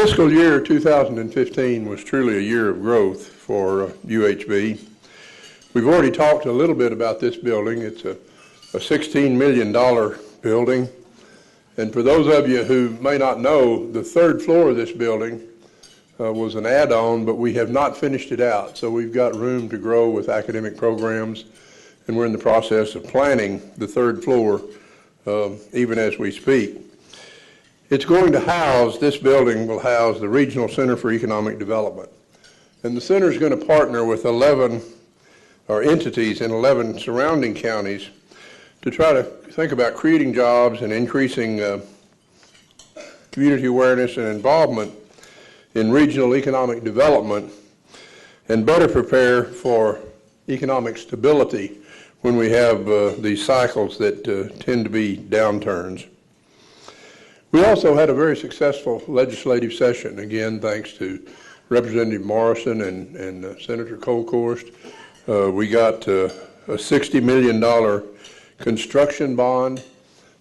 Fiscal year 2015 was truly a year of growth for UHB. We've already talked a little bit about this building. It's a $16 million building. And for those of you who may not know, the third floor of this building was an add-on, but we have not finished it out. So we've got room to grow with academic programs, and we're in the process of planning the third floor even as we speak. It's going to house, this building will house the Regional Center for Economic Development. And the center is going to partner with 11 entities in 11 surrounding counties to try to think about creating jobs and increasing community awareness and involvement in regional economic development, and better prepare for economic stability when we have these cycles that tend to be downturns. We also had a very successful legislative session, again thanks to Representative Morrison and Senator Kolkhorst. We got a $60 million construction bond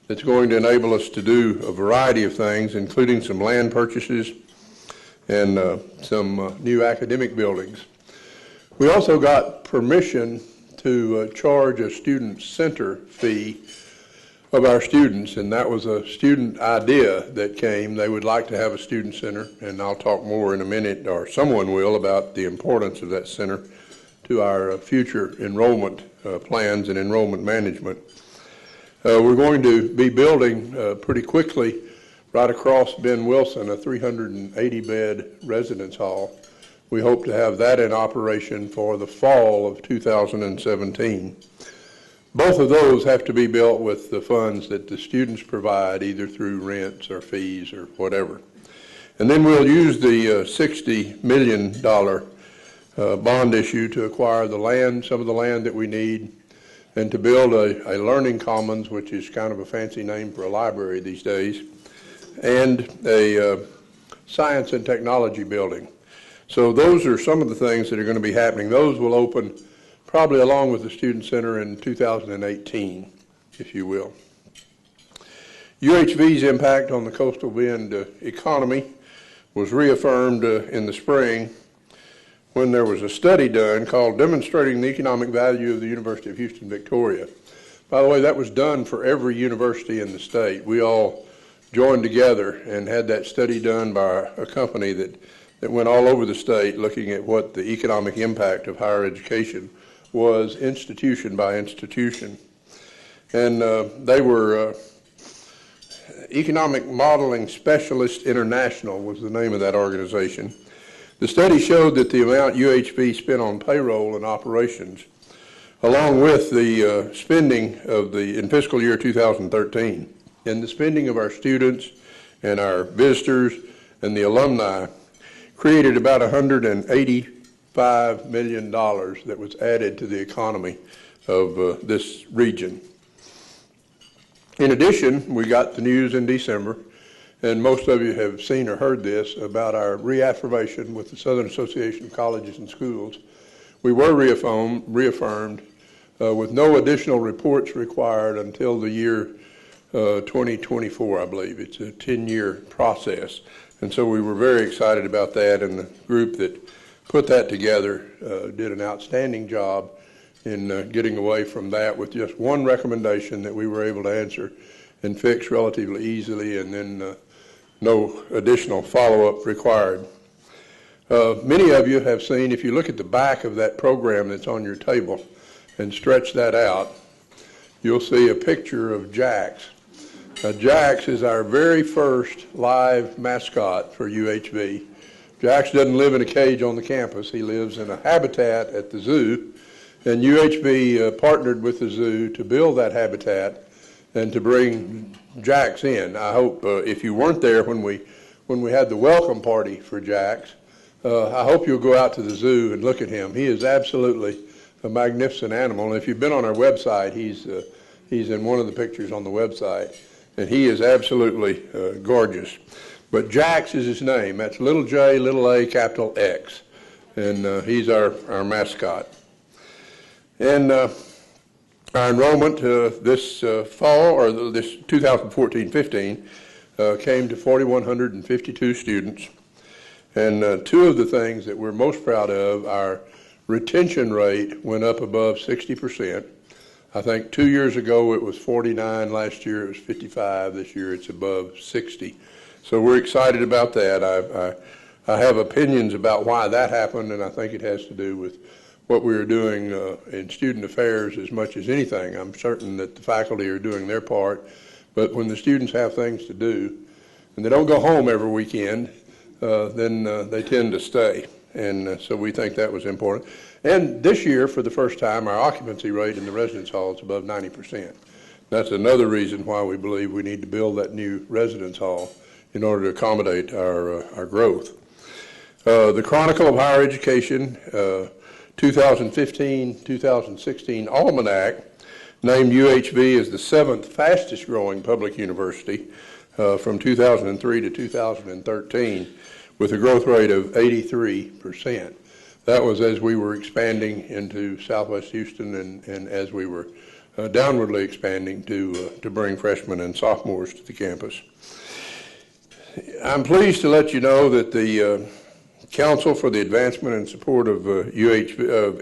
that's going to enable us to do a variety of things, including some land purchases and some new academic buildings. We also got permission to charge a student center fee of our students, and that was a student idea that came. They would like to have a student center, and I'll talk more in a minute, or someone will, about the importance of that center to our future enrollment plans and enrollment management. We're going to be building pretty quickly right across Ben Wilson a 380-bed residence hall. We hope to have that in operation for the fall of 2017. Both of those have to be built with the funds that the students provide, either through rents or fees or whatever. And then we'll use the $60 million bond issue to acquire the land, some of the land that we need, and to build a learning commons, which is kind of a fancy name for a library these days, and a science and technology building. So those are some of the things that are going to be happening. Those will open probably along with the Student Center in 2018, if you will. UHV's impact on the Coastal Bend economy was reaffirmed in the spring when there was a study done called Demonstrating the Economic Value of the University of Houston, Victoria. By the way, that was done for every university in the state. We all joined together and had that study done by a company that went all over the state looking at what the economic impact of higher education was, institution by institution. And they were Economic Modeling Specialist International was the name of that organization. The study showed that the amount UHB spent on payroll and operations, along with the spending of in fiscal year 2013, and the spending of our students and our visitors and the alumni, created about $185 million that was added to the economy of this region. In addition, we got the news in December, and most of you have seen or heard this, about our reaffirmation with the Southern Association of Colleges and Schools. We were reaffirmed with no additional reports required until the year 2024, I believe. It's a 10-year process. And so we were very excited about that, and the group that put that together did an outstanding job in getting away from that with just one recommendation that we were able to answer and fix relatively easily, and then no additional follow-up required. Many of you have seen, if you look at the back of that program that's on your table and stretch that out, you'll see a picture of Jax. Jax is our very first live mascot for UHB. Jax doesn't live in a cage on the campus. He lives in a habitat at the zoo, and UHB partnered with the zoo to build that habitat and to bring Jax in. I hope if you weren't there when we had the welcome party for Jax, I hope you'll go out to the zoo and look at him. He is absolutely a magnificent animal, and if you've been on our website, he's in one of the pictures on the website. And he is absolutely gorgeous. But Jax is his name. That's little j, little a, capital X. And he's our mascot. And our enrollment this fall, or this 2014-15, came to 4,152 students. And two of the things that we're most proud of, our retention rate went up above 60%. I think 2 years ago it was 49, last year it was 55, this year it's above 60. So we're excited about that. I have opinions about why that happened, and I think it has to do with what we are doing in student affairs as much as anything. I'm certain that the faculty are doing their part, but when the students have things to do, and they don't go home every weekend, then they tend to stay. And so we think that was important. And this year, for the first time, our occupancy rate in the residence hall is above 90%. That's another reason why we believe we need to build that new residence hall in order to accommodate our growth. The Chronicle of Higher Education 2015-2016 Almanac named UHV as the 7th fastest growing public university from 2003 to 2013 with a growth rate of 83%. That was as we were expanding into Southwest Houston and as we were downwardly expanding to bring freshmen and sophomores to the campus. I'm pleased to let you know that the Council for the Advancement and Support of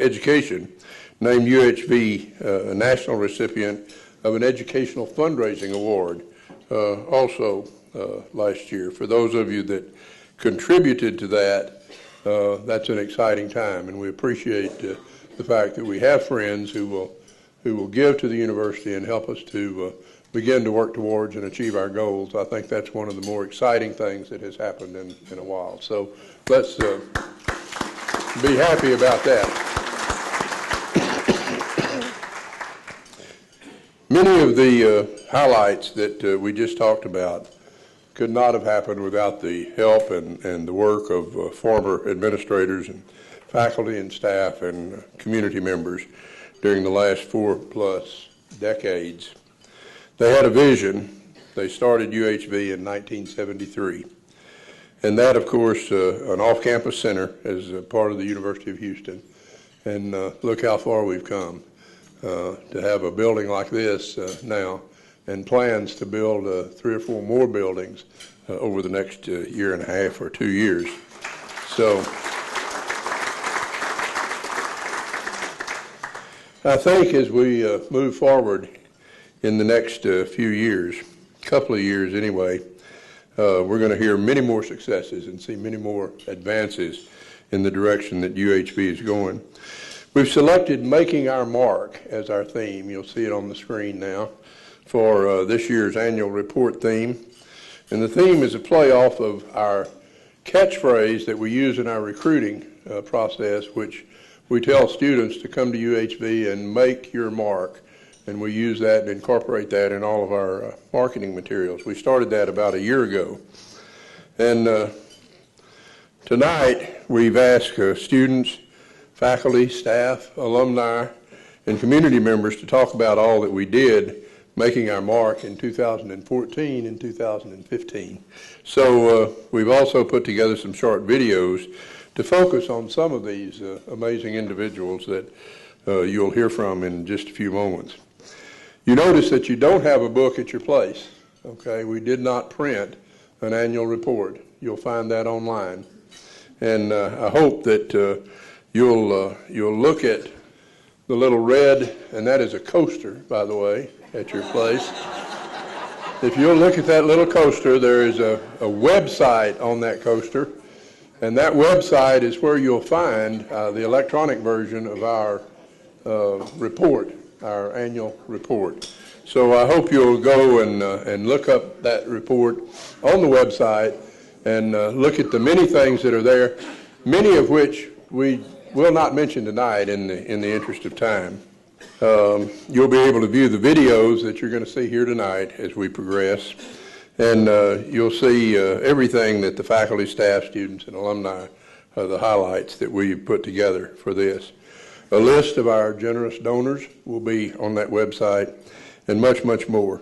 Education named UHV a national recipient of an educational fundraising award also last year. For those of you that contributed to that, that's an exciting time, and we appreciate the fact that we have friends who will give to the university and help us to begin to work towards and achieve our goals. I think that's one of the more exciting things that has happened in a while. So let's be happy about that. Many of the highlights that we just talked about could not have happened without the help and the work of former administrators and faculty and staff and community members during the last 4+ decades. They had a vision. They started UHV in 1973. And that, of course, an off-campus center as a part of the University of Houston. And look how far we've come to have a building like this now, and plans to build 3 or 4 more buildings over the next year and a half or 2 years. So I think as we move forward in the next few years, couple of years anyway, we're going to hear many more successes and see many more advances in the direction that UHV is going. We've selected Making Our Mark as our theme. You'll see it on the screen now for this year's annual report theme. And the theme is a playoff of our catchphrase that we use in our recruiting process, which we tell students to come to UHV and make your mark. And we use that and incorporate that in all of our marketing materials. We started that about a year ago. And tonight we've asked students, faculty, staff, alumni, and community members to talk about all that we did making our mark in 2014 and 2015. So we've also put together some short videos to focus on some of these amazing individuals that you'll hear from in just a few moments. You notice that you don't have a book at your place, okay? We did not print an annual report. You'll find that online. And I hope that you'll look at the little red, and that is a coaster, by the way, at your place. If you'll look at that little coaster, there is a website on that coaster, and that website is where you'll find the electronic version of our report, our annual report. So I hope you'll go and look up that report on the website and look at the many things that are there, many of which we will not mention tonight in the interest of time. You'll be able to view the videos that you're going to see here tonight as we progress, and you'll see everything that the faculty, staff, students, and alumni, the highlights that we've put together for this. A list of our generous donors will be on that website, and much, much more.